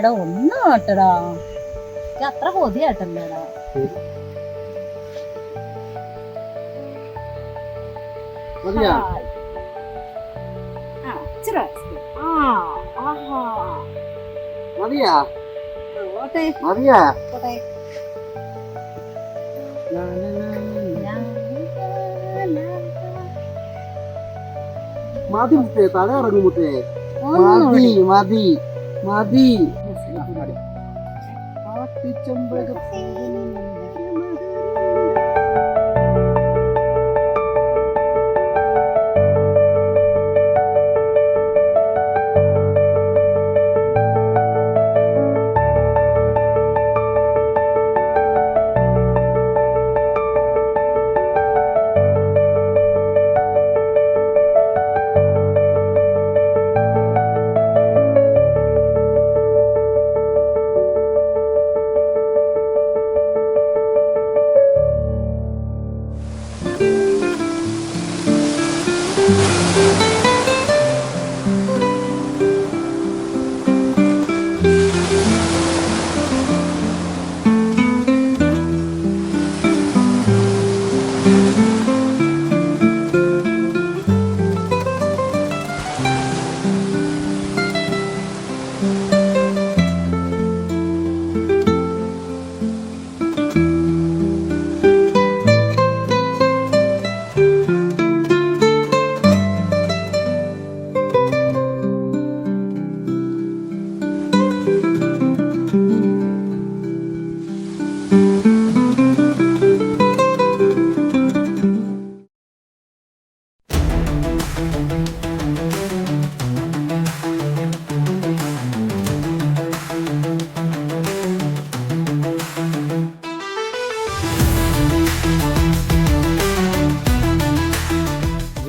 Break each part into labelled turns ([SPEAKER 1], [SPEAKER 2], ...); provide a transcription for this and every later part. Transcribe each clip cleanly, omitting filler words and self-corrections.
[SPEAKER 1] എടാ ഒന്ന് കേട്ടടാ, അത്ര കൊതിയായിട്ടല്ലേടാ.
[SPEAKER 2] മതി മുത്തേ, തല ഇറങ്ങും മുത്തേ. മതി മതി മതി.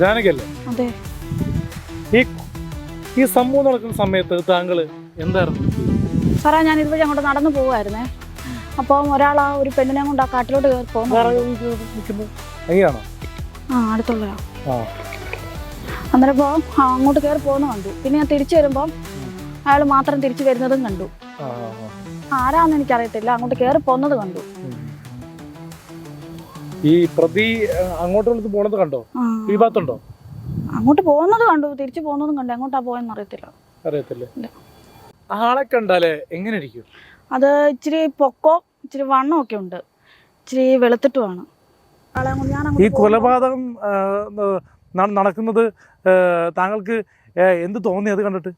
[SPEAKER 3] ജാനകല്ലേ?
[SPEAKER 4] അതെ.
[SPEAKER 3] ഈ സംഭവം നടക്കുന്ന സമയത്ത് താങ്കൾ എന്തായിരുന്നു?
[SPEAKER 4] സാറേ, ഞാൻ ഇതുവഴി അങ്ങോട്ട് നടന്നു പോവായിരുന്നേ. അപ്പം ഒരാൾ ആ ഒരു പെണ്ണിനെ കൊണ്ട് ആ കാട്ടിലോട്ട് കയറി പോകുന്നു. അടുത്തുള്ളയാ. അന്നേരം ഇപ്പോൾ അങ്ങോട്ട് കയറി പോകുന്ന കണ്ടു. പിന്നെ ഞാൻ തിരിച്ചു വരുമ്പം അയാൾ മാത്രം തിരിച്ചു വരുന്നതും കണ്ടു. ആരാന്ന് എനിക്കറിയത്തില്ല, അങ്ങോട്ട് കയറി പോകുന്നത് കണ്ടു.
[SPEAKER 3] ഈ പ്രതി അങ്ങോട്ട് പോണത് കണ്ടോ? ഈ ഭാഗത്തുണ്ടോ?
[SPEAKER 4] അങ്ങോട്ട് പോകുന്നത് കണ്ടു, തിരിച്ചു പോകുന്നതും കണ്ടു. എങ്ങോട്ടാ പോയെന്ന്
[SPEAKER 3] അറിയത്തില്ല. ആളെ കണ്ടാലേ എങ്ങനെ ഇരിക്കും?
[SPEAKER 4] അത് ഇച്ചിരി പൊക്കോ ഇച്ചിരി വണ്ണം ഒക്കെ ഉണ്ട്, ഇച്ചിരി വെളുത്തിട്ടുമാണ്.
[SPEAKER 3] ഈ കൊലപാതകം നടക്കുന്നത് താങ്കൾക്ക് എന്ത് തോന്നി അത് കണ്ടിട്ട്?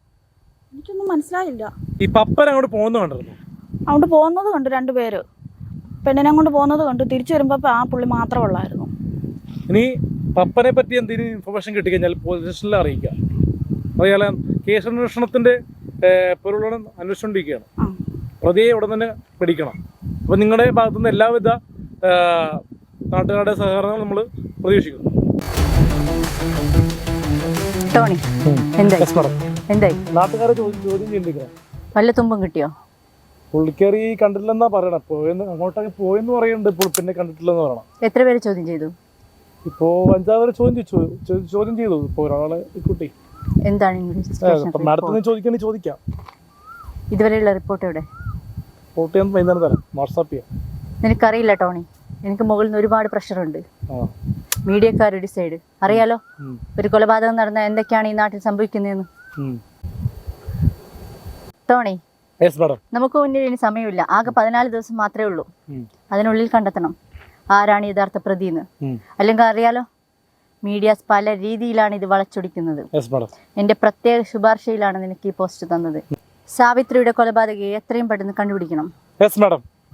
[SPEAKER 4] എനിക്കൊന്നും മനസ്സിലായില്ല.
[SPEAKER 3] ഈ പപ്പൻ അങ്ങോട്ട് പോകുന്നത് കണ്ടിരുന്നു?
[SPEAKER 4] അങ്ങോട്ട് പോകുന്നത് കണ്ടു, രണ്ടുപേര് പെണ്ണിനെ കൊണ്ട് പോകുന്നത് കണ്ടു. തിരിച്ചു വരുമ്പോ ആ പുള്ളി മാത്രമേ ഉള്ളായിരുന്നു.
[SPEAKER 3] ഇനി പപ്പനെ പറ്റി എന്തെങ്കിലും ഇൻഫർമേഷൻ കിട്ടിക്കഴിഞ്ഞാൽ പോലീസ് സ്റ്റേഷനിൽ അറിയിക്കുക. അറിയാലോ, കേസ് അന്വേഷണത്തിന്റെ പൊരുളുடன் അന്വേഷിച്ചുകൊണ്ടിരിക്കുകയാണ്. പ്രതിയെ ഉടൻ തന്നെ പിടിക്കണം. അപ്പം നിങ്ങളുടെ ഭാഗത്തുനിന്ന് എല്ലാവിധ നാട്ടുകാരുടെ സഹകരണം നമ്മൾ പ്രതീക്ഷിക്കുന്നു. നാട്ടുകാരെ ചോദ്യം ചെയ്തിരിക്കണം.
[SPEAKER 1] വല്ല തുമ്പും കിട്ടിയോ?
[SPEAKER 3] പുള്ളിക്കാരി കണ്ടിട്ടില്ലെന്നാ പറയണം. പോയെന്ന് അങ്ങോട്ടൊക്കെ പോയെന്ന് പറയുന്നുണ്ട്. ഇപ്പോൾ പിന്നെ കണ്ടിട്ടില്ലെന്ന് പറയണം.
[SPEAKER 1] എത്ര പേര് ചോദ്യം ചെയ്തു?
[SPEAKER 3] ഇപ്പോ 5 പേരെ ചോദ്യം ചെയ്തു. ഇപ്പൊ ഒരാളെ കുട്ടി
[SPEAKER 1] എന്താണ്
[SPEAKER 3] മാഡത്തിന് ചോദിക്കണേ ചോദിക്കാം.
[SPEAKER 1] ഇതുവരെയുള്ള റിപ്പോർട്ട് എവിടെ?
[SPEAKER 3] റിപ്പോർട്ട് ഞാൻ വൈകുന്നേരം തരാം, വാട്സാപ്പ് ചെയ്യാം.
[SPEAKER 1] നിനക്കറിയില്ല ടോണി, എനിക്ക് മുകളിൽ നിന്ന് ഒരുപാട് പ്രഷറുണ്ട്. മീഡിയക്കാർ ഡിസൈഡ് അറിയാലോ, ഒരു കൊലപാതകം നടന്ന എന്തൊക്കെയാണ് ഈ നാട്ടിൽ സംഭവിക്കുന്നതെന്ന്. ടോണി, നമുക്ക് മുന്നിൽ ഇനി സമയമില്ല. ആകെ 14 ദിവസം മാത്രമേ ഉള്ളൂ. അതിനുള്ളിൽ കണ്ടെത്തണം ആരാണ് യഥാർത്ഥ പ്രതിന്ന്. അല്ലെങ്കിൽ അറിയാലോ, മീഡിയാസ് പല രീതിയിലാണ് ഇത് വളച്ചൊടിക്കുന്നത്. എന്റെ പ്രത്യേക ശുപാർശയിലാണ് നിനക്ക് ഈ പോസ്റ്റ് തന്നത്. സാവിത്രിയുടെ കൊലപാതകയെ എത്രയും പെട്ടെന്ന് കണ്ടുപിടിക്കണം.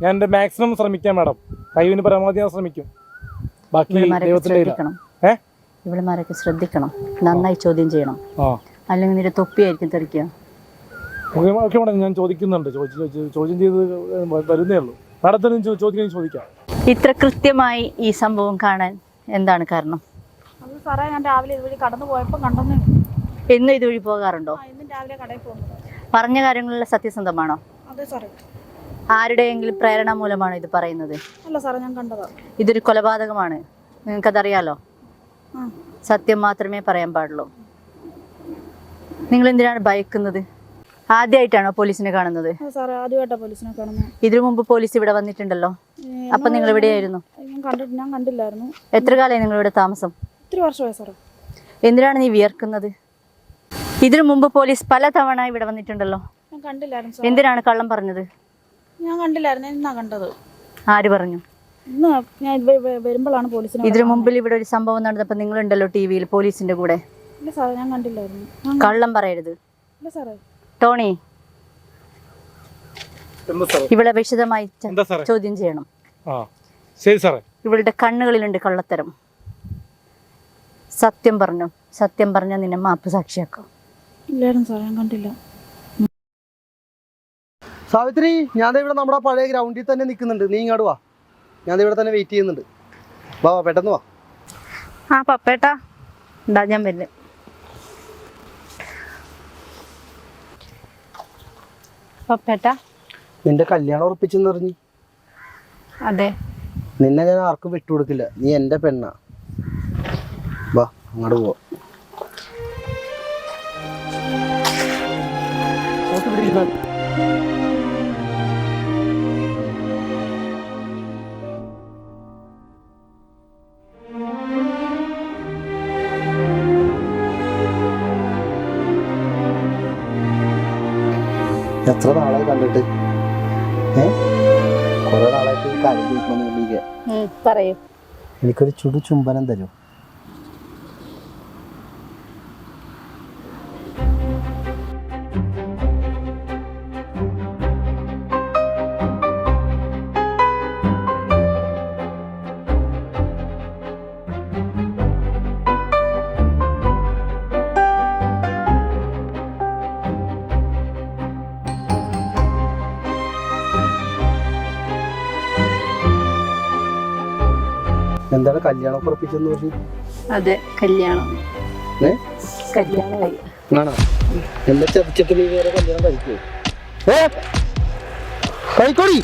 [SPEAKER 3] ഞാൻ എന്റെ മാക്സിമം ശ്രമിക്കാം മാഡം. കഴിവിന് പരമാവധി ഞാൻ ശ്രമിക്കും.
[SPEAKER 1] ഇവളുമാരൊക്കെ ശ്രദ്ധിക്കണം, നന്നായി ചോദ്യം ചെയ്യണം, അല്ലെങ്കിൽ നിന്റെ തൊപ്പിയായിരിക്കും തെറിക്കുക.
[SPEAKER 3] ഞാൻ ചോദിക്കുന്നുണ്ട്, ചോദ്യം ചെയ്ത് വരുന്നേ ഉള്ളൂ. മാഡത്തിന് ചോദിക്കാം.
[SPEAKER 1] ഇത്ര കൃത്യമായി ഈ സംഭവം കാണാൻ എന്താണ് കാരണം?
[SPEAKER 4] സാറേ, ഞാൻ രാവിലെ ഇതുവഴി കടന്നു പോയപ്പോൾ കണ്ടെന്നേ.
[SPEAKER 1] എന്നും ഇതുവഴി പോകാറുണ്ടോ?
[SPEAKER 4] രാവിലെ കടയിൽ പോകുന്നു.
[SPEAKER 1] പറഞ്ഞ കാര്യങ്ങളിൽ സത്യസന്ധമാണോ?
[SPEAKER 4] അതെ സാറേ.
[SPEAKER 1] ആരുടെയെങ്കിലും പ്രേരണ മൂലമാണോ ഇത് പറയുന്നത്?
[SPEAKER 4] അല്ല സാറേ, ഞാൻ കണ്ടതാ.
[SPEAKER 1] ഇതൊരു കൊലപാതകമാണ്, നിങ്ങൾക്കതറിയാലോ. സത്യം മാത്രമേ പറയാൻ പാടുള്ളൂ. നിങ്ങൾ എന്തിനാണ് ഭയക്കുന്നത്? ആദ്യമായിട്ടാണോ പോലീസിനെ കാണുന്നത്?
[SPEAKER 4] സാറേ ആദ്യമായിട്ടാണ് പോലീസിനെ കാണുന്നത്.
[SPEAKER 1] ഇതിനു മുമ്പ് പോലീസ് ഇവിടെ വന്നിട്ടുണ്ടല്ലോ, അപ്പൊ നിങ്ങൾ എവിടെയായിരുന്നു?
[SPEAKER 4] ഞാൻ കണ്ടില്ലായിരുന്നു.
[SPEAKER 1] എത്ര കാലമായി നിങ്ങൾ ഇവിടെ താമസം?
[SPEAKER 4] 3 വർഷമായി സാറേ.
[SPEAKER 1] എന്തിനാണ് നീ വിയർക്കുന്നത്? ഇതിനു മുമ്പ് പോലീസ് പല തവണ ഇവിടെ വന്നിട്ടുണ്ടല്ലോ,
[SPEAKER 4] ഞാൻ കണ്ടില്ലായിരുന്നു സാർ.
[SPEAKER 1] എന്തിനാണ് കള്ളം പറഞ്ഞത്?
[SPEAKER 4] ഞാൻ കണ്ടില്ലായിരുന്നു. എന്നാ കണ്ടത്?
[SPEAKER 1] ആര് പറഞ്ഞു?
[SPEAKER 4] ഇന്ന് ഞാൻ വരുമ്പോഴാണ് പോലീസിനെ.
[SPEAKER 1] ഇതിനു മുമ്പിൽ ഇവിടെ ഒരു സംഭവം നടന്നപ്പോൾ നിങ്ങളുണ്ടല്ലോ ടി.വിയിൽ പോലീസിന്റെ കൂടെ.
[SPEAKER 4] ഇല്ല സാറേ, ഞാൻ കണ്ടില്ലായിരുന്നു.
[SPEAKER 1] കള്ളം പറയരുത്
[SPEAKER 4] ഇല്ല സാറേ.
[SPEAKER 1] ടോണി,
[SPEAKER 3] എന്താ സാറേ?
[SPEAKER 1] ഇവിടെ വിശദമായി
[SPEAKER 3] എന്താ സാറേ?
[SPEAKER 1] ചോദ്യം ചെയ്യണം.
[SPEAKER 3] ശരി സാറേ.
[SPEAKER 1] ഇവളുടെ കണ്ണുകളിലുണ്ട് കള്ളത്തരം. സത്യം പറഞ്ഞു. സത്യം പറഞ്ഞാൽ നിന്നെ മാപ്പ് സാക്ഷിയാക്കാം.
[SPEAKER 4] ഇല്ലായിരുന്നു സാറേ, ഞാൻ കണ്ടില്ല.
[SPEAKER 2] സാവിത്രി, ഞാൻ ഇവിടെ നമ്മുടെ പഴയ ഗ്രൗണ്ടിൽ തന്നെ നിൽക്കുന്നുണ്ട്. നീ ഇങ്ങോട്ട് വാ, ഞാൻ ഇവിടെ തന്നെ വെയിറ്റ് ചെയ്യുന്നുണ്ട്. വാ പെട്ടെന്ന് വാ.
[SPEAKER 1] ആ പപ്പേട്ടാ, ഉണ്ടാ ഞാൻ വരുന്നു. പപ്പേട്ടാ,
[SPEAKER 2] നിന്റെ കല്യാണം ഉറപ്പിച്ചെന്ന് പറഞ്ഞു.
[SPEAKER 1] അതെ.
[SPEAKER 2] നിന്നെ ഞാൻ ആർക്കും വിട്ടുകൊടുക്കില്ല. നീ എൻ്റെ പെണ്ണാ. വാ അങ്ങോട്ട് പോവാ. എത്ര നാളായി കണ്ടിട്ട്? കുറെ നാളായിട്ട് കാര്യം ചോദിക്കണമെന്നില്ല.
[SPEAKER 1] പറയൂ.
[SPEAKER 2] എനിക്കൊരു ചുടു ചുംബനം തരൂ. എന്താണ് കല്യാണം ഉറപ്പിച്ചെന്ന് പറഞ്ഞു?
[SPEAKER 1] അതെ, കല്യാണം. കല്യാണം
[SPEAKER 2] ആണോ? എന്നെ ചതിച്ചിട്ട് നീ വേറെ കല്യാണം കഴിക്കോ? കഴിക്കോടി.